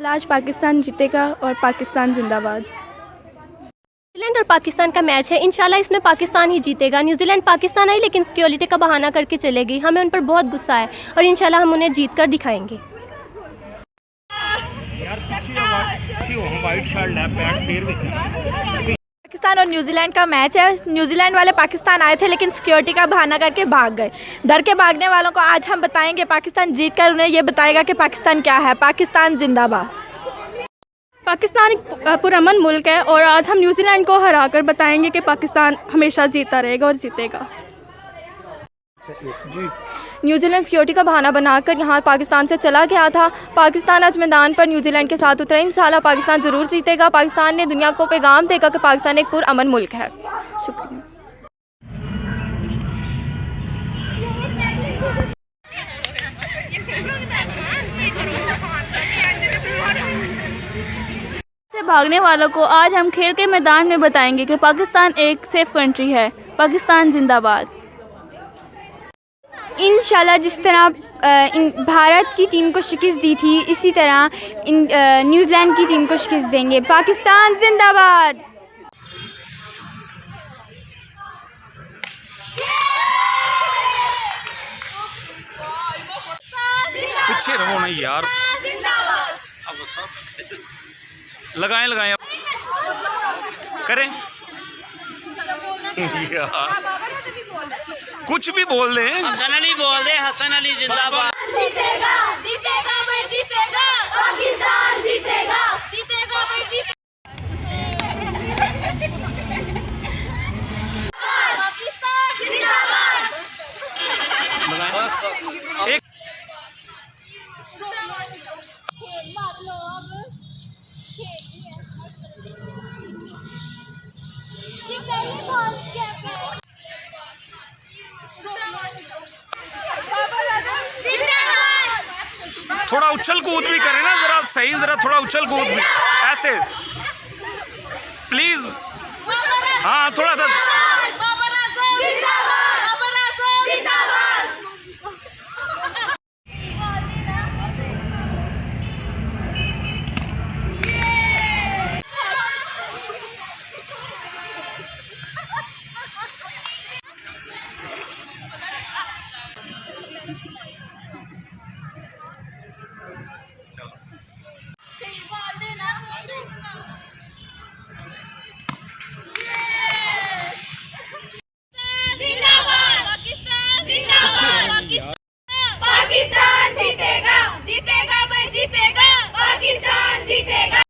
आज पाकिस्तान जीतेगा और पाकिस्तान जिंदाबाद। न्यूजीलैंड और पाकिस्तान का मैच है, इंशाल्लाह इसमें पाकिस्तान ही जीतेगा। न्यूजीलैंड पाकिस्तान आई लेकिन सिक्योरिटी का बहाना करके चलेगी, हमें उन पर बहुत गुस्सा है और इंशाल्लाह हम उन्हें जीत कर दिखाएंगे। पाकिस्तान और न्यूजीलैंड का मैच है। न्यूजीलैंड वाले पाकिस्तान आए थे लेकिन सिक्योरिटी का बहाना करके भाग गए। डर के भागने वालों को आज हम बताएंगे पाकिस्तान जीत कर उन्हें ये बताएगा कि पाकिस्तान क्या है। पाकिस्तान जिंदाबाद। पाकिस्तान एक पुरअमन मुल्क है और आज हम न्यूजीलैंड को हराकर बताएंगे कि पाकिस्तान हमेशा जीता रहेगा और जीतेगा। न्यूजीलैंड सिक्योरिटी का बहाना बनाकर यहाँ पाकिस्तान से चला गया था। पाकिस्तान आज मैदान पर न्यूजीलैंड के साथ उतरा। इंशाल्लाह पाकिस्तान ज़रूर जीतेगा। पाकिस्तान ने दुनिया को पैगाम देगा कि पाकिस्तान एक पुरअमन मुल्क है। शुक्रिया। से भागने वालों को आज हम खेल के मैदान में बताएंगे कि पाकिस्तान एक सेफ कंट्री है। पाकिस्तान जिंदाबाद। इंशाल्लाह जिस तरह भारत की टीम को शिकस्त दी थी इसी तरह न्यूजीलैंड की टीम को शिकस्त देंगे। पाकिस्तान जिंदाबाद। पीछे रहो नहीं यार, अब सब लगाएं लगाएं करें यार, कुछ भी बोल दे। हसन अली बोल दे, हसन अली जिंदाबाद। जीतेगा जीतेगा भाई जीतेगा, पाकिस्तान जीतेगा जीतेगा भाई जीतेगा, पाकिस्तान जिंदाबाद। एक थोड़ा उछल कूद भी करें ना, जरा सही, जरा थोड़ा उछल कूद भी ऐसे प्लीज। हाँ थोड़ा सा